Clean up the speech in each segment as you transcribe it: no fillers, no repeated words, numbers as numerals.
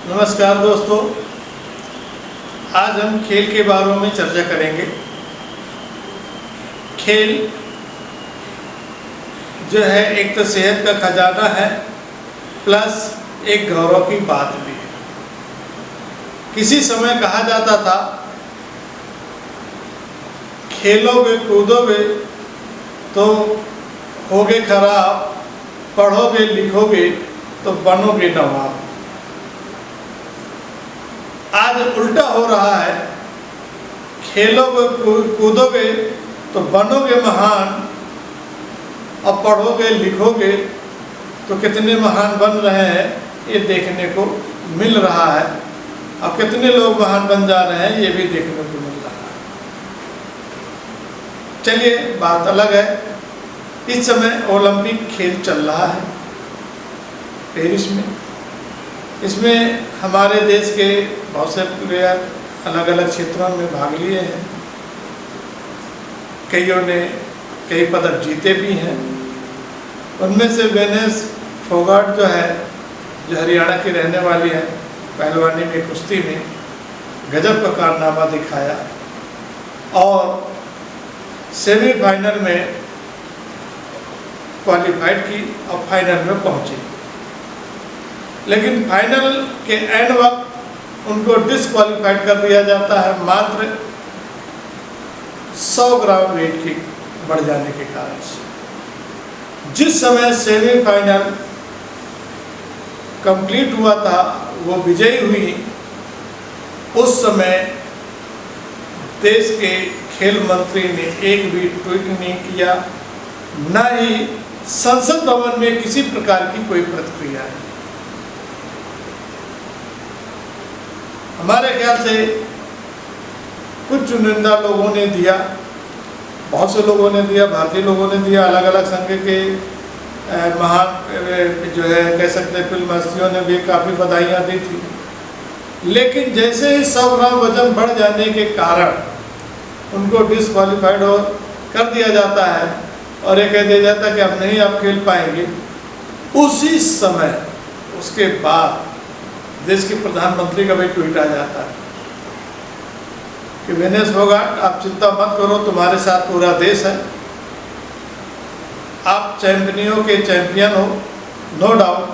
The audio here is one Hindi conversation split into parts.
नमस्कार दोस्तों, आज हम खेल के बारे में चर्चा करेंगे। खेल जो है एक तो सेहत का खजाना है, प्लस एक गौरव की बात भी है। किसी समय कहा जाता था, खेलोगे कूदोगे तो होगे खराब, पढ़ोगे लिखोगे तो बनोगे नवाब। आज उल्टा हो रहा है, खेलोगे कूदोगे तो बनोगे महान, और पढ़ोगे लिखोगे तो कितने महान बन रहे हैं ये देखने को मिल रहा है, और कितने लोग महान बन जा रहे हैं ये भी देखने को मिल रहा है। चलिए, बात अलग है। इस समय ओलंपिक खेल चल रहा है पेरिस में। इसमें हमारे देश के बहुत से प्लेयर अलग अलग क्षेत्रों में भाग लिए हैं। कईयों ने कई पदक जीते भी हैं। उनमें से वेनेस फोगाट जो है, जो हरियाणा की रहने वाली है, पहलवानी में कुश्ती में गजब का कारनामा दिखाया और सेमीफाइनल में क्वालिफाइड की और फाइनल में पहुंची। लेकिन फाइनल के एंड वक्त उनको डिसक्वालीफाइड कर दिया जाता है, मात्र 100 ग्राम वेट की बढ़ जाने के कारण से। जिस समय सेमीफाइनल कंप्लीट हुआ था, वो विजयी हुई, उस समय देश के खेल मंत्री ने एक भी ट्वीट नहीं किया, न ही संसद भवन में किसी प्रकार की कोई प्रतिक्रिया है। हमारे ख्याल से कुछ चुनिंदा लोगों ने दिया, बहुत से लोगों ने दिया, भारतीय लोगों ने दिया, अलग अलग संघ के महान जो है कह सकते हैं फिल्म हस्तियों ने भी काफ़ी बधाइयाँ दी थी। लेकिन जैसे ही 100 ग्राम वजन बढ़ जाने के कारण उनको डिसक्वालीफाइड कर दिया जाता है और ये कह दिया जाता है कि अब नहीं आप खेल पाएंगे, उसी समय उसके बाद देश के प्रधानमंत्री का भी ट्वीट आ जाता है कि वेनेस फोगाट, आप चिंता मत करो, तुम्हारे साथ पूरा देश है, आप चैंपियनों के चैंपियन हो, नो डाउट।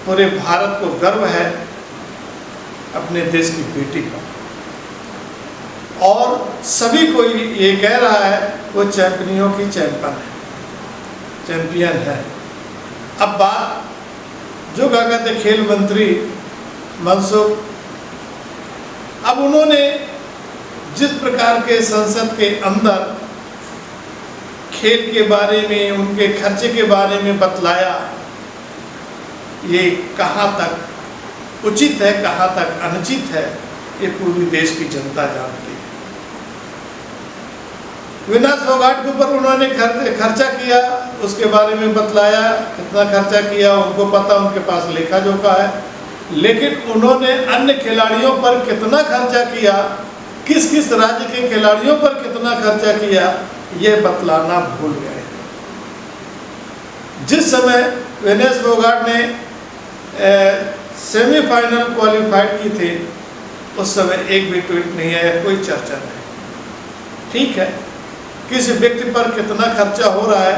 पूरे भारत को गर्व है अपने देश की बेटी पर, और सभी को ये कह रहा है वो चैंपियनों की चैंपियन है। अब बात जो क्या कहते खेल मंत्री मनसुख, अब उन्होंने जिस प्रकार के संसद के अंदर खेल के बारे में, उनके खर्चे के बारे में बतलाया, ये कहाँ तक उचित है, कहाँ तक अनुचित है, ये पूरी देश की जनता जानती है। वेनेस फोगाट के ऊपर उन्होंने खर्चा किया, उसके बारे में बतलाया, कितना खर्चा किया उनको पता, उनके पास लेखा जोखा है। लेकिन उन्होंने अन्य खिलाड़ियों पर कितना खर्चा किया, किस किस राज्य के खिलाड़ियों पर कितना खर्चा किया, ये बतलाना भूल गए। जिस समय वेनेस फोगाट ने सेमीफाइनल क्वालिफाइड की थी, उस समय एक भी ट्वीट नहीं आया, कोई चर्चा नहीं। ठीक है, किस व्यक्ति पर कितना खर्चा हो रहा है,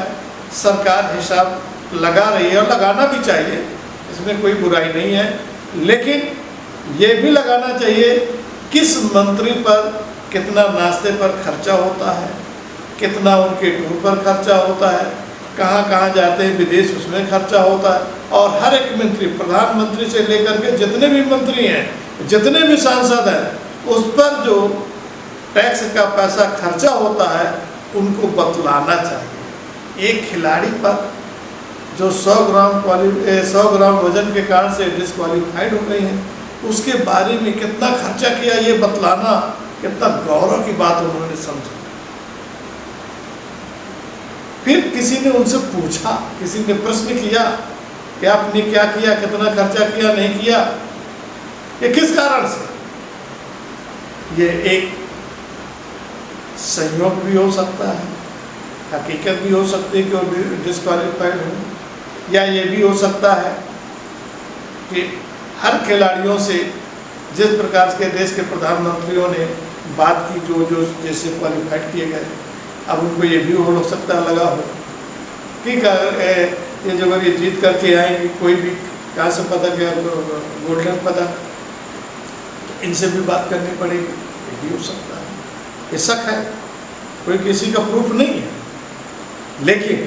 सरकार हिसाब लगा रही है और लगाना भी चाहिए, इसमें कोई बुराई नहीं है। लेकिन ये भी लगाना चाहिए किस मंत्री पर कितना नाश्ते पर खर्चा होता है, कितना उनके टूर पर खर्चा होता है, कहाँ कहाँ जाते हैं विदेश, उसमें खर्चा होता है। और हर एक मंत्री, प्रधानमंत्री से लेकर के जितने भी मंत्री हैं, जितने भी सांसद हैं, उस पर जो टैक्स का पैसा खर्चा होता है उनको बतलाना चाहिए। एक खिलाड़ी पर जो 100 ग्राम वजन के कारण से डिसक्वालीफाइड हो गई हैं, उसके बारे में कितना खर्चा किया, ये बतलाना कितना गौरव की बात उन्होंने समझा। फिर किसी ने उनसे पूछा, किसी ने प्रश्न किया कि आपने क्या किया, कितना खर्चा किया, नहीं किया, ये किस कारण से? ये एक संयोग भी हो सकता है, हकीकत भी हो सकती है कि वो डिसक्वालीफाइड हो, या ये भी हो सकता है कि हर खिलाड़ियों से जिस प्रकार के देश के प्रधानमंत्रियों ने बात की, जो जो जैसे क्वालिफाइड किए गए, अब उनको ये भी हो सकता लगा हो ठीक है ये जो अगर ये जीत करके आएंगे, कोई भी कहाँ से पदक है, गोल्डन पदक, इनसे भी बात करनी पड़ेगी, ये भी हो सकता है। ये शक है, कोई किसी का प्रूफ नहीं है, लेकिन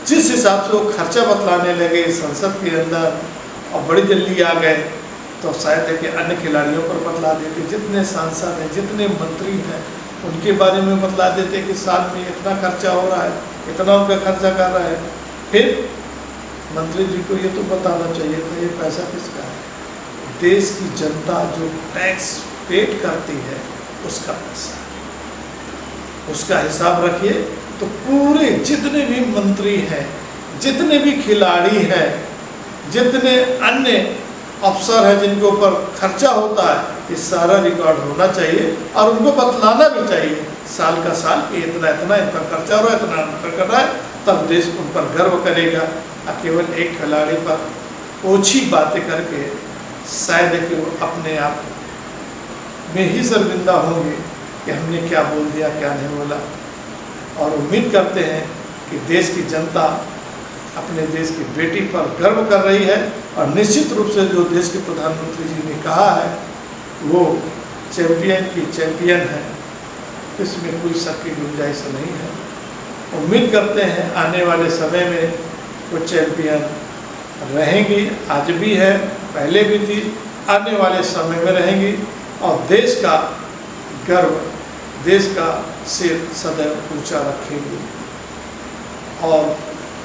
जिस हिसाब से वो खर्चा बतलाने लगे संसद के अंदर और बड़ी जल्दी आ गए, तो शायद है कि अन्य खिलाड़ियों पर बतला देते, जितने सांसद हैं, जितने मंत्री हैं, उनके बारे में बतला देते कि साल में इतना खर्चा हो रहा है, इतना उनका खर्चा कर रहा है। फिर मंत्री जी को ये तो बताना चाहिए था ये पैसा किसका है, देश की जनता जो टैक्स पेड करती है उसका पैसा, उसका हिसाब रखिए। तो पूरे जितने भी मंत्री हैं, जितने भी खिलाड़ी हैं, जितने अन्य अफसर हैं जिनके ऊपर खर्चा होता है, ये सारा रिकॉर्ड होना चाहिए और उनको बतलाना भी चाहिए साल का साल कि इतना इतना इनका खर्चा हो रहा है, इतना इनका कर रहा है, तब देश उन पर गर्व करेगा। केवल एक खिलाड़ी पर ओछी बातें करके शायद कि वो अपने आप में ही शर्मिंदा होंगे कि हमने क्या बोल दिया, क्या नहीं बोला। और उम्मीद करते हैं कि देश की जनता अपने देश की बेटी पर गर्व कर रही है और निश्चित रूप से जो देश के प्रधानमंत्री जी ने कहा है वो चैंपियन की चैंपियन है, इसमें कोई शक की गुंजाइश नहीं है। उम्मीद करते हैं आने वाले समय में वो चैंपियन रहेंगी, आज भी है, पहले भी थी, आने वाले समय में रहेंगी और देश का गर्व, देश का सिर सदैव ऊंचा रखेंगी।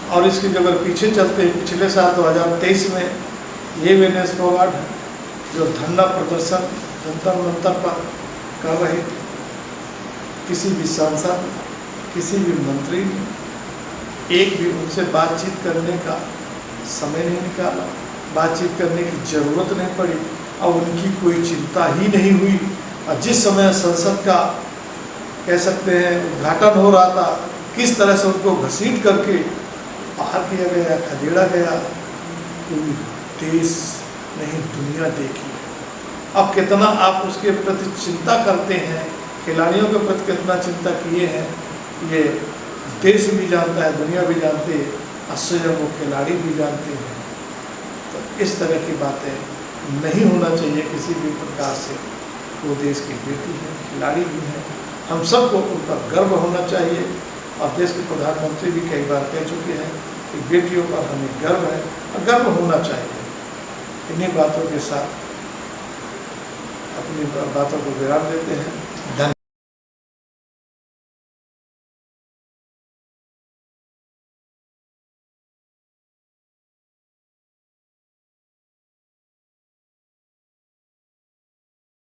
और इसकी जब पीछे चलते हैं, पिछले साल 2023 में ये विनेश फोगाट जो धरना प्रदर्शन जंतर मंतर पर कर रहे थे, किसी भी सांसद ने, किसी भी मंत्री ने एक भी उनसे बातचीत करने का समय नहीं निकाला, बातचीत करने की ज़रूरत नहीं पड़ी और उनकी कोई चिंता ही नहीं हुई। और जिस समय संसद का कह सकते हैं उद्घाटन हो रहा था, किस तरह से उनको घसीट करके बाहर किया गया, खदेड़ा गया, पूरी देश नहीं दुनिया देखी। अब कितना आप उसके प्रति चिंता करते हैं, खिलाड़ियों के प्रति कितना चिंता किए हैं, ये देश भी जानता है, दुनिया भी जानती है, और स्वयं वो खिलाड़ी भी जानते हैं। तो इस तरह की बातें नहीं होना चाहिए किसी भी प्रकार से। वो देश की बेटी है, खिलाड़ी भी है, हम सबको उन पर गर्व होना चाहिए। और देश के प्रधानमंत्री भी कई बार कह चुके हैं कि बेटियों पर हमें गर्व है और गर्व होना चाहिए। इन्हीं बातों के साथ अपनी बातों को विराम देते हैं। धन्यवाद।